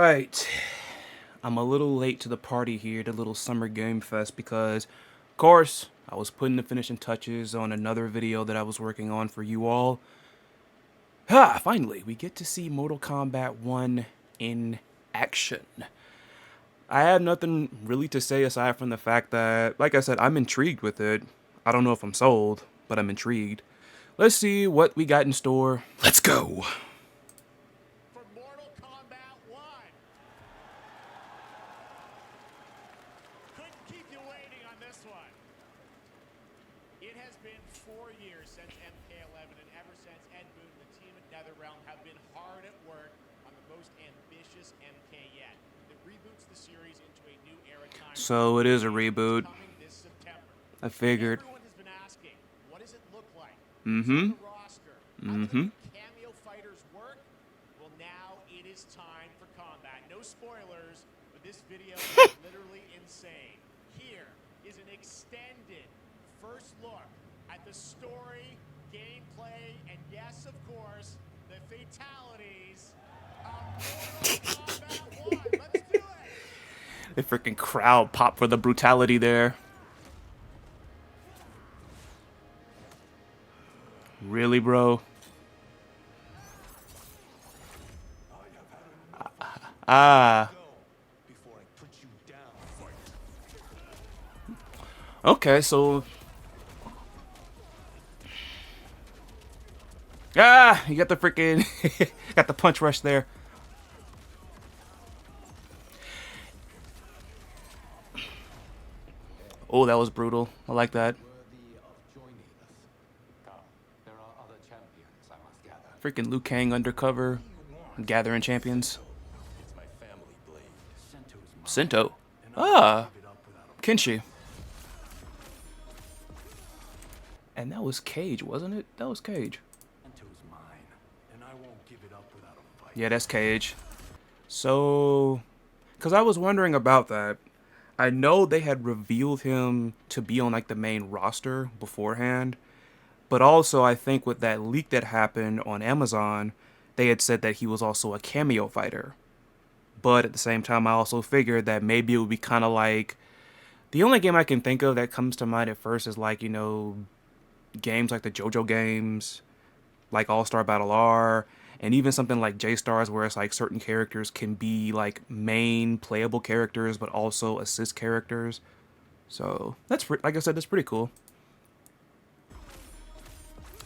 Alright, I'm a little late to the party here, the little summer game fest, because, of course, I was putting the finishing touches on another video that I was working on for you all. Finally, we get to see Mortal Kombat 1 in action. I have nothing really to say aside from the fact that, like I said, I'm intrigued with it. I don't know if I'm sold, but I'm intrigued. Let's see what we got in store. Let's go! For Mortal Kombat 1. Couldn't keep you waiting on this one. It has been 4 years since MK11, and ever since Ed Boon and the team at NetherRealm have been hard at work on the most ambitious MK yet. It reboots the series into a new era time. So it is a reboot. Coming this September. I figured. Everyone has been asking, what does it look like? Mm-hmm. The roster. How do the cameo fighters work? Well, now it is time for combat. No spoilers, but this video is literally insane. Here is an extended first look at the story, gameplay, and yes, of course, the fatalities of Mortal Kombat 1. Let's do it! The freaking crowd popped for the brutality there. Really, bro? Okay, so... you got the freaking... got the punch rush there. Oh, that was brutal. I like that. Freaking Liu Kang undercover, gathering champions. Sento. Kenshi. And that was Cage, wasn't it? That was Cage. Yeah, that's Cage. So, because I was wondering about that. I know they had revealed him to be on like the main roster beforehand. But also, I think with that leak that happened on Amazon, they had said that he was also a cameo fighter. But at the same time, I also figured that maybe it would be kind of like... The only game I can think of that comes to mind at first is like, you know, games like the JoJo games, like All-Star Battle R, and even something like J-Stars where it's like certain characters can be like main playable characters, but also assist characters. So, that's, like I said, that's pretty cool.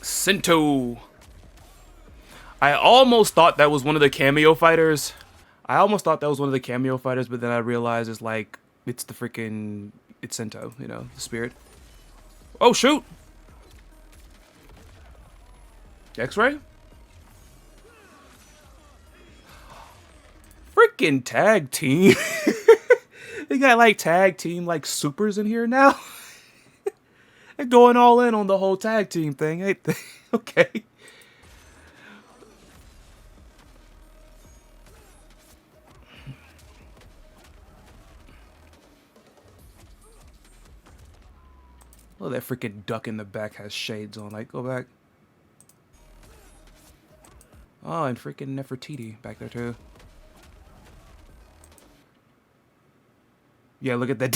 Sento. I almost thought that was one of the cameo fighters. But then I realized it's like, it's the freaking, it's Sento, you know, the spirit. Oh, shoot! X-ray? Freaking tag team. They got like tag team like supers in here now. They're going all in on the whole tag team thing, ain't they? Okay. Oh, that freaking duck in the back has shades on. Like, go back. Oh, and freaking Nefertiti back there too. Yeah, look at that.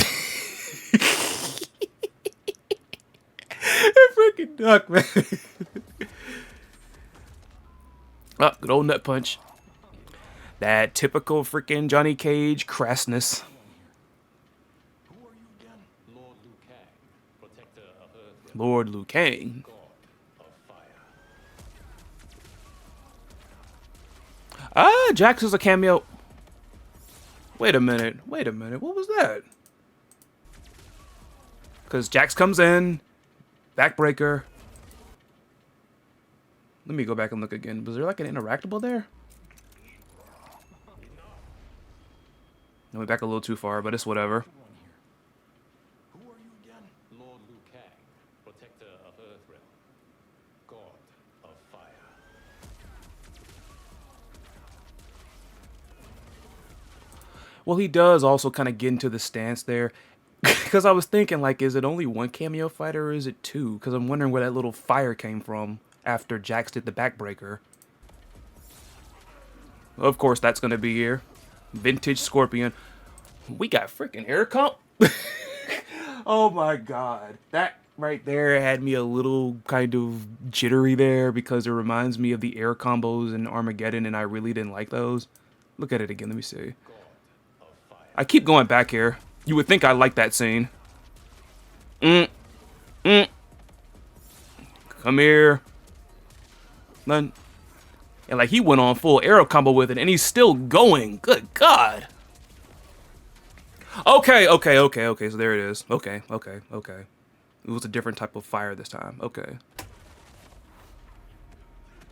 That freaking duck, man. Oh, good old nut punch. That typical freaking Johnny Cage crassness. Lord Liu Kang. Jax is a cameo. Wait a minute. What was that? Because Jax comes in. Backbreaker. Let me go back and look again. Was there like an interactable there? I went back a little too far, but it's whatever. Who are you again? Lord Liu Kang, protector of Earthrealm, god of fire. Well, he does also kind of get into the stance there. Because I was thinking, like, is it only one cameo fighter or is it two? Because I'm wondering where that little fire came from after Jax did the backbreaker. Of course, that's going to be here. Vintage Scorpion. We got freaking air comp. Oh my god. That right there had me a little kind of jittery there because it reminds me of the air combos in Armageddon, and I really didn't like those. Look at it again. Let me see. I keep going back here. You would think I like that scene. Come here. None. And like he went on full arrow combo with it, and he's still going. Good God. Okay. So there it is. Okay. It was a different type of fire this time. Okay.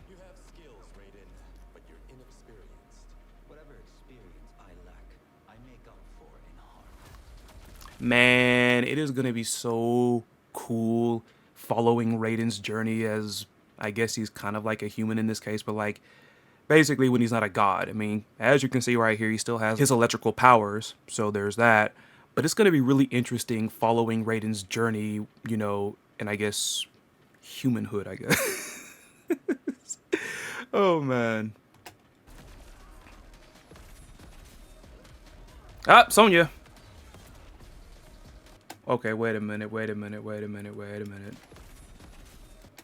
You have skills, Raiden, but you're inexperienced. Whatever experience I lack, I make up for in heart. Man, it is gonna be so cool following Raiden's journey as, I guess he's kind of like a human in this case, but like basically when he's not a god. I mean, as you can see right here, he still has his electrical powers, so there's that. But it's gonna be really interesting following Raiden's journey, you know, and I guess humanhood, I guess. Oh man. Ah, Sonya. Okay, wait a minute.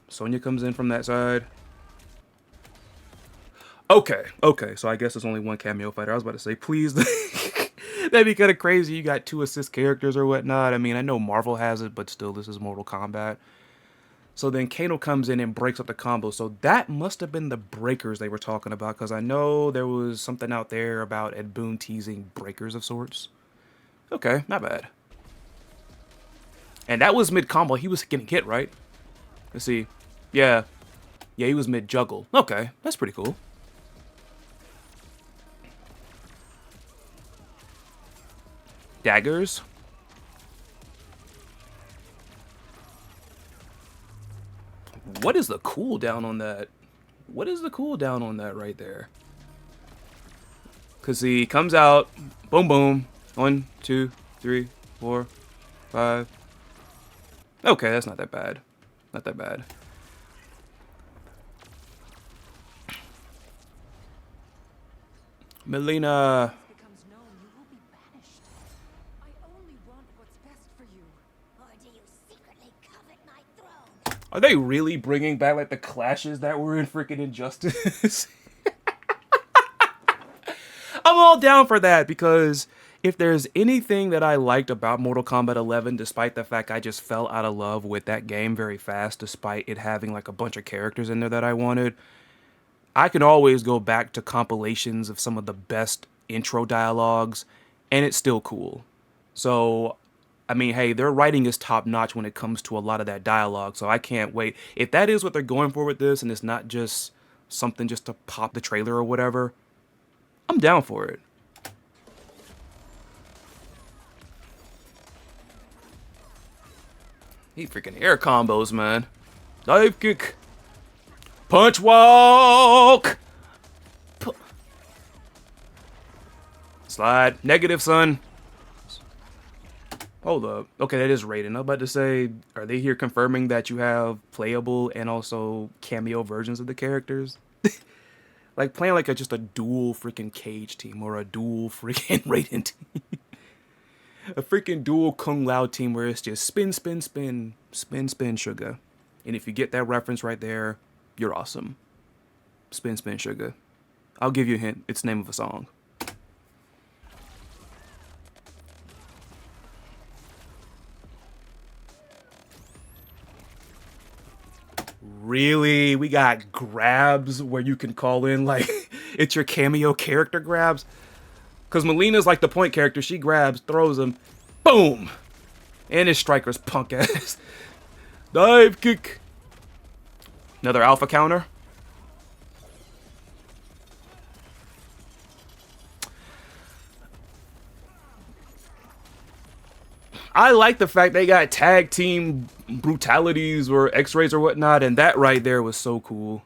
Sonya comes in from that side. Okay, so I guess there's only one cameo fighter. I was about to say, please. That'd be kind of crazy. You got 2 assist characters or whatnot. I mean, I know Marvel has it, but still, this is Mortal Kombat. So then Kano comes in and breaks up the combo. So that must have been the breakers they were talking about, because I know there was something out there about Ed Boon teasing breakers of sorts. Okay, not bad. And that was mid-combo. He was getting hit, right? Let's see. Yeah, he was mid-juggle. Okay, that's pretty cool. Daggers. What is the cooldown on that? What is the cooldown on that right there? Because he comes out, boom, boom. 1, 2, 3, 4, 5. Okay, that's not that bad. Not that bad. Melina. Becomes known, you will be banished. I only want what's best for you. Or do you secretly covet my throne? Are they really bringing back like the clashes that were in freaking Injustice? I'm all down for that, because if there's anything that I liked about Mortal Kombat 11, despite the fact I just fell out of love with that game very fast, despite it having like a bunch of characters in there that I wanted, I can always go back to compilations of some of the best intro dialogues, and it's still cool. So, I mean, hey, their writing is top notch when it comes to a lot of that dialogue, so I can't wait. If that is what they're going for with this, and it's not just something just to pop the trailer or whatever, I'm down for it. He freaking air combos, man. Dive kick. Punch walk. Slide. Negative, son. Hold up. Okay, that is Raiden. I'm about to say, are they here confirming that you have playable and also cameo versions of the characters? Like playing like just a dual freaking Cage team or a dual freaking Raiden team. A freaking dual Kung Lao team where it's just spin, spin, spin, spin, spin, sugar. And if you get that reference right there, you're awesome. Spin, spin, sugar. I'll give you a hint. It's the name of a song. Really? We got grabs where you can call in, like, it's your cameo character grabs? Because Melina's like the point character. She grabs, throws him, boom! And his striker's punk ass. Dive kick. Another alpha counter. I like the fact they got tag team brutalities or x-rays or whatnot, and that right there was so cool.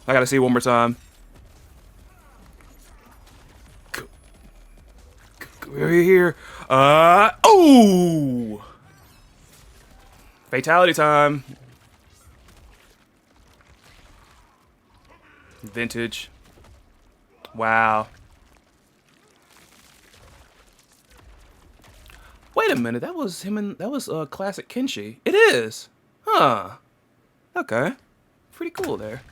I gotta see it one more time. We're here. Oh! Fatality time. Vintage. Wow. wait a minute. That was him and that was classic Kenshi. It is. Huh. Okay. Pretty cool there.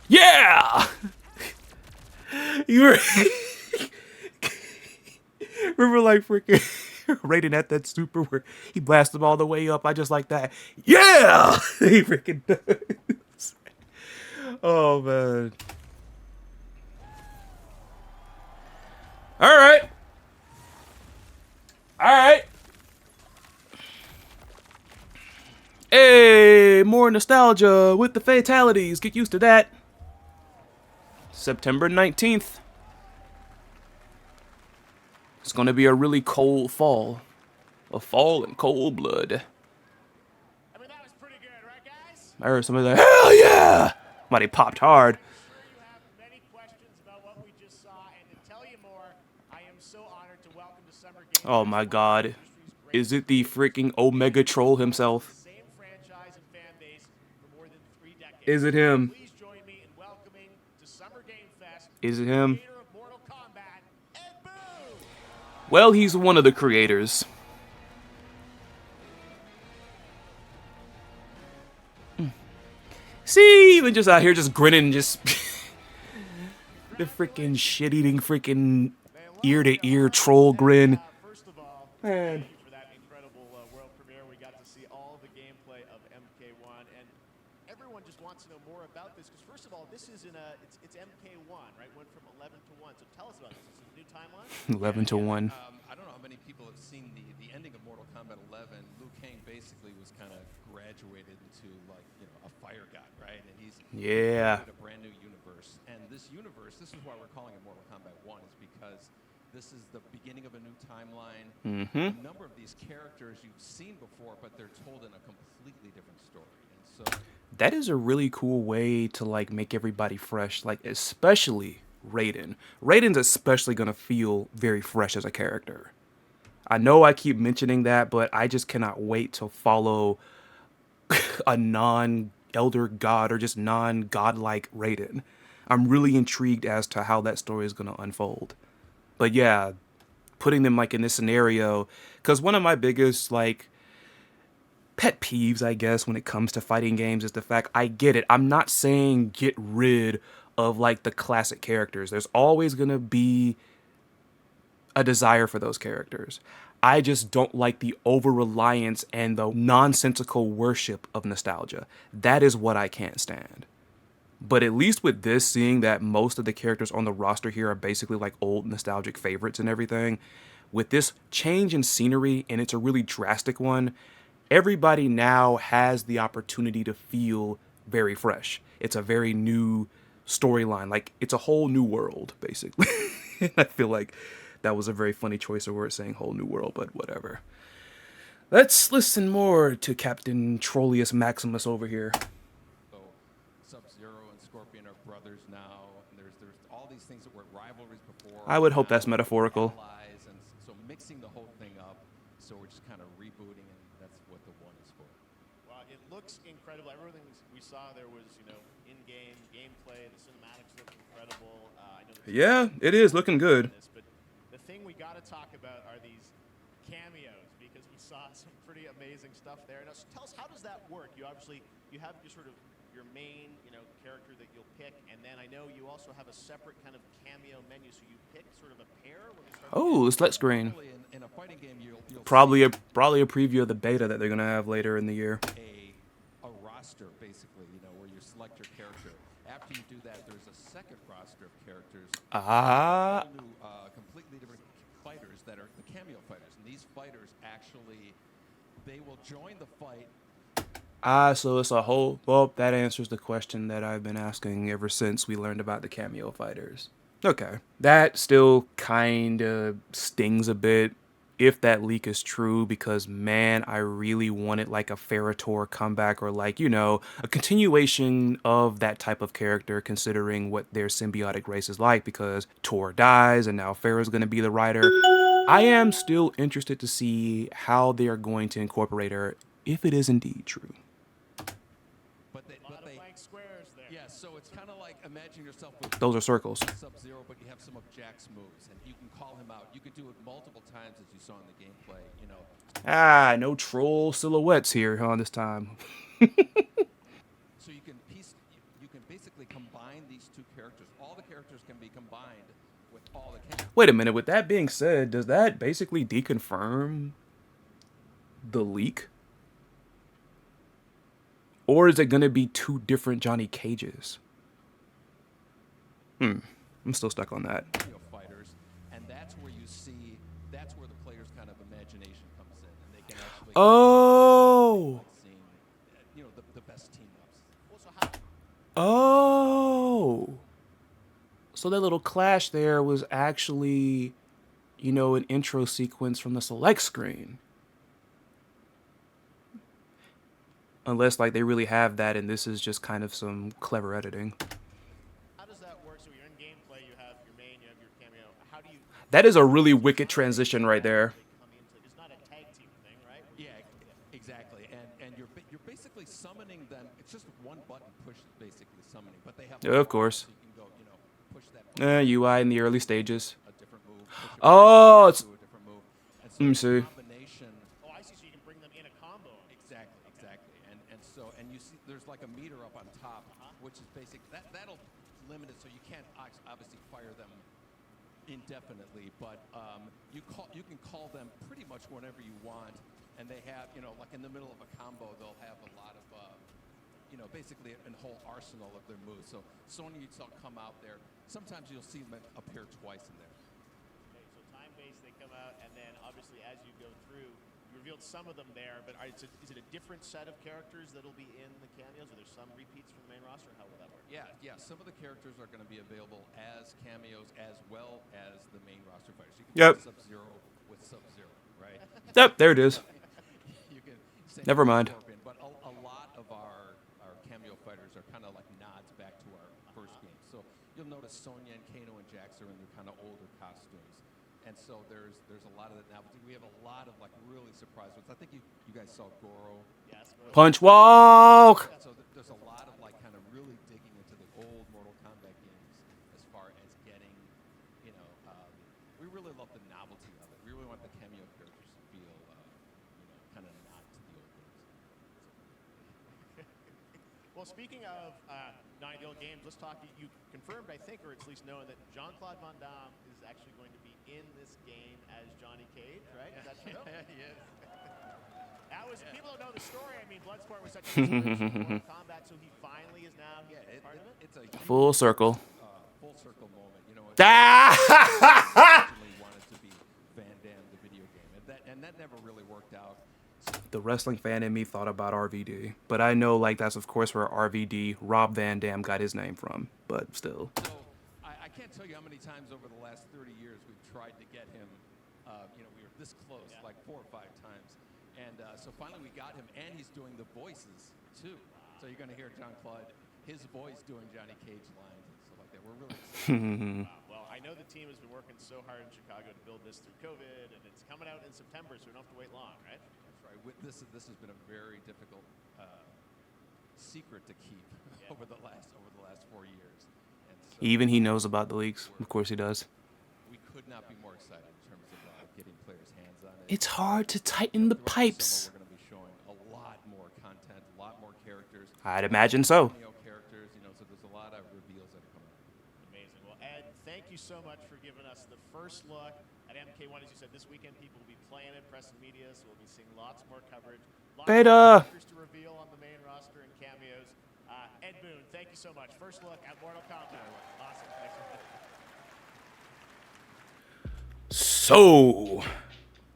Yeah! You were remember like freaking rating at that super where he blasted them all the way up. I just like that. Yeah! He freaking does. Oh man. Alright. Alright. Hey, more nostalgia with the fatalities. Get used to that. September 19th. It's going to be a really cold fall. A fall in cold blood. I mean, that was pretty good, right, guys? I heard somebody like, hell yeah! Somebody popped hard. I'm sure you have many questions about what we just saw, and to tell you more, I am so honored to welcome to Summer Game Oh Fest my one of the god. industry's Is greatest it the freaking Omega Troll himself? same franchise and fan base for more than 3 decades. Is it him? Please join me in welcoming to Summer Game Fest Is it the him? creator of Mortal Kombat, Ed Boon. Well, he's one of the creators. See, even just out here just grinning, just the freaking shit-eating freaking ear-to-ear troll grin. First of all, Man. thank you for that incredible world premiere. We got to see all the gameplay of MK1, and everyone just wants to know more about this because, first of all, this is it's MK1, right? Went from 11 to 1. So tell us about this. Is it a new timeline? 11 to 1. I don't know how many people have seen the ending of Mortal Kombat 11. Liu Kang basically was kind of graduated into a fire god, right? And he's Yeah. created a brand new universe. And this universe, this is why we're calling it Mortal Kombat 1, is because this is the beginning of a new timeline. A number of these characters you've seen before, but they're told in a completely different story. And so That is a really cool way to like make everybody fresh, like especially Raiden. Raiden's especially gonna feel very fresh as a character. I know I keep mentioning that, but I just cannot wait to follow a non-elder god or just non-godlike Raiden. I'm really intrigued as to how that story is gonna unfold. But yeah, putting them like in this scenario, because one of my biggest like pet peeves, I guess, when it comes to fighting games is the fact I get it. I'm not saying get rid of like the classic characters. There's always gonna be a desire for those characters. I just don't like the over reliance and the nonsensical worship of nostalgia. That is what I can't stand. But at least with this, seeing that most of the characters on the roster here are basically like old nostalgic favorites and everything, with this change in scenery, and it's a really drastic one, everybody now has the opportunity to feel very fresh. It's a very new storyline. Like, it's a whole new world, basically. And I feel like that was a very funny choice of words saying whole new world, but whatever. Let's listen more to Captain Trollius Maximus over here. So Sub-Zero and Scorpion are brothers now, and there's all these things that were rivalries before. I would hope now that's metaphorical. allies, and so mixing the whole thing up. So we're just kind of rebooting, and that's what the 1 is for. Well, it looks incredible. Everything we saw there was, in-game gameplay. The cinematics look incredible. I know Yeah, it is looking good. but the thing we got to talk about are these cameos because we saw some pretty amazing stuff there. Now, so tell us, how does that work? You have your sort of your main, character that you'll pick, and then I know you also have a separate kind of cameo menu. So you pick sort of a pair when you start. Oh, select screen. Normally in a fighting game, you'll Probably a preview of the beta that they're gonna have later in the year. see a roster, basically, where you select your character. After you do that, there's a second roster of characters. Ah. Whole new, completely different fighters that are the cameo fighters. And these fighters actually, they will join the fight. So it's a whole. Well, that answers the question that I've been asking ever since we learned about the cameo fighters. Okay, that still kind of stings a bit if that leak is true, because man, I really wanted like a Ferritor comeback or like, a continuation of that type of character, considering what their symbiotic race is like, because Tor dies and now Farah's going to be the rider. I am still interested to see how they are going to incorporate her, if it is indeed true. But they, A lot of blank squares there. yes, so it's kind of like imagine yourself with Those are circles. Sub-Zero, but you have some of Jack's moves, and you can call him out. You could do it multiple times, as you saw in the gameplay. You know, Ah, no troll silhouettes here, huh, this time. so you can basically combine these two characters. All the characters can be combined with all the characters. Wait a minute, with that being said, does that basically deconfirm the leak? Or is it going to be two different Johnny Cages? I'm still stuck on that. Fighters, and that's where you see, that's where the player's kind of imagination comes in, and they can actually Oh! see, you know, the best team-ups. Oh! So that little clash there was actually, you know, an intro sequence from the select screen. Unless, like, they really have that and this is just kind of some clever editing. How does that work? So you're in gameplay, you have your main, you have your cameo. How do you... That is a really wicked transition right there. It's not a tag team thing, right? Yeah, exactly. And you're basically summoning them. It's just one button push, basically summoning. But they have. Yeah, of course. So you can go, you know, push that. UI in the early stages. A different move. Oh, it's... Do a different move. And so Let me the see. combination. Oh, I see. So you can bring them in a combo. Exactly. And you see, there's like a meter up on top, which is basic. That'll limit it, so you can't obviously fire them indefinitely, but you can call them pretty much whenever you want, and they have, you know, like in the middle of a combo, they'll have a lot of, you know, basically a whole arsenal of their moves. So Sonya, you saw come out there. Sometimes you'll see them appear twice in there. Okay, so time-based, they come out, and then obviously as you go through, you revealed some of them there, but is it a different set of characters that'll be in the cameos? Are there some repeats from the main roster? How will that work? Yeah. Some of the characters are going to be available as cameos as well as the main roster fighters. You can Yep. play Sub-Zero with Sub-Zero, right? Yep, there it is. You can Never mind. Scorpion, but a lot of our cameo fighters are kind of like nods back to our first game. So you'll notice Sonya and Kano and Jax are in their kind of older costumes. And so there's a lot of that now. But we have a lot of like really surprise ones. I think you guys saw Goro. Yes. Punch walk! So there's a lot of like kind of really digging into the old Mortal Kombat games as far as getting, you know, we really love the novelty of it. We really want the cameo characters to feel, you know, kind of nod to the old games. Well, speaking of not the old games, let's talk. You confirmed, I think, or at least knowing that Jean-Claude Van Damme is actually going to be in this game as Johnny Cage, right? Is that true? He is. That was, people don't know the story. I mean, Bloodsport was such a inspiration for Mortal Kombat, so he finally is now part of it. It's a Full circle. full circle moment. You know, Ah! originally wanted to be Van Damme, the video game, and that never really worked out. The wrestling fan in me thought about RVD. But I know, like, that's of course where RVD, Rob Van Dam, got his name from. But still. So I can't tell you how many times over the last 30 years we've tried to get him. You know, we were this close, like 4 or 5 times. And so finally we got him, and he's doing the voices, too. So you're going to hear Jean-Claude, his voice doing Johnny Cage lines and stuff like that. We're really excited. Well, I know the team has been working so hard in Chicago to build this through COVID, and it's coming out in September, so we don't have to wait long, right? That's right. This has been a very difficult secret to keep over the last 4 years. And so Even he knows about the leaks. Of course he does. we could not be more excited in terms of getting players' hands on it. It's hard to tighten the Throughout pipes. summer, we're going to be showing a lot more content, a lot more characters. I'd imagine so. Cameo characters, you know, so there's a lot of reveals that are coming up. Amazing. Well, Ed, thank you so much for giving us the first look at MK1. As you said, this weekend people will be playing it, press and media, so we'll be seeing lots more coverage. Lots Beta. more characters to reveal on the main roster and cameos. Ed Boon, thank you so much. First look at Mortal Kombat. Awesome. Thanks so much. So,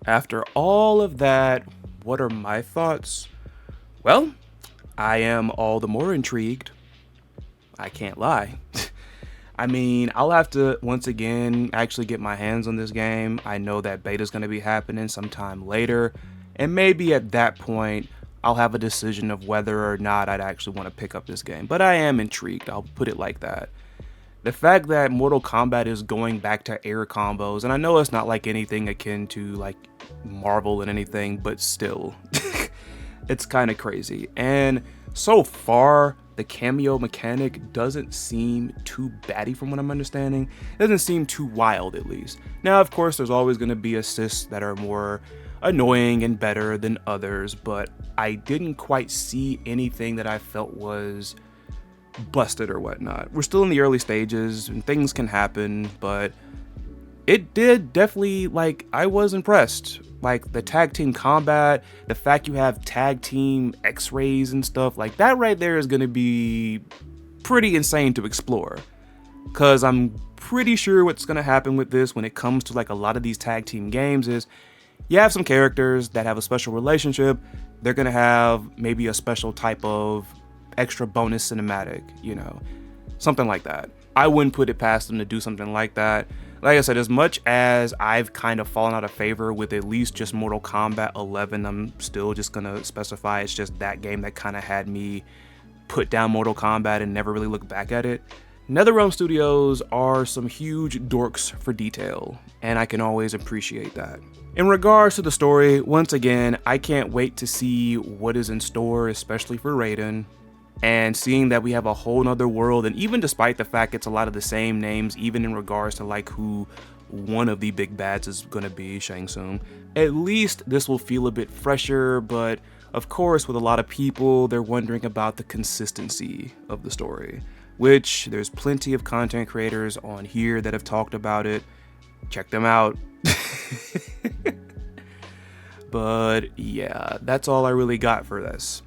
after all of that, what are my thoughts? Well, I am all the more intrigued. I can't lie. I mean, I'll have to, once again, actually get my hands on this game. I know that beta's going to be happening sometime later, and maybe at that point, I'll have a decision of whether or not I'd actually want to pick up this game. But I am intrigued, I'll put it like that. The fact that Mortal Kombat is going back to air combos, and I know it's not like anything akin to like Marvel and anything, but still, it's kind of crazy. And so far, the cameo mechanic doesn't seem too batty from what I'm understanding. It doesn't seem too wild, at least. Now, of course, there's always going to be assists that are more annoying and better than others, but I didn't quite see anything that I felt was busted or whatnot. We're still in the early stages and things can happen, but it did definitely, like, I was impressed. Like, the tag team combat, the fact you have tag team x-rays and stuff, like, that right there is going to be pretty insane to explore. Because I'm pretty sure what's going to happen with this when it comes to, like, a lot of these tag team games is you have some characters that have a special relationship. They're going to have maybe a special type of extra bonus cinematic, you know, something like that. I wouldn't put it past them to do something like that. Like I said, as much as I've kind of fallen out of favor with at least just Mortal Kombat 11, I'm still just going to specify it's just that game that kind of had me put down Mortal Kombat and never really look back at it. NetherRealm Studios are some huge dorks for detail, and I can always appreciate that. In regards to the story, once again, I can't wait to see what is in store, especially for Raiden. And seeing that we have a whole nother world, and even despite the fact it's a lot of the same names, even in regards to like who one of the big bads is gonna be, Shang Tsung, at least this will feel a bit fresher. But of course, with a lot of people, they're wondering about the consistency of the story, which there's plenty of content creators on here that have talked about it. Check them out. But yeah, that's all I really got for this.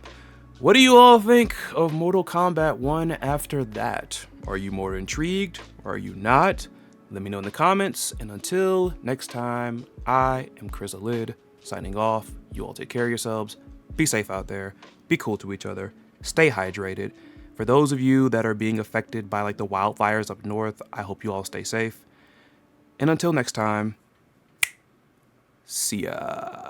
What do you all think of Mortal Kombat 1 after that? Are you more intrigued? Or are you not? Let me know in the comments. And until next time, I am Chris Lid, signing off. You all take care of yourselves. Be safe out there. Be cool to each other. Stay hydrated. For those of you that are being affected by like the wildfires up north, I hope you all stay safe. And until next time, see ya.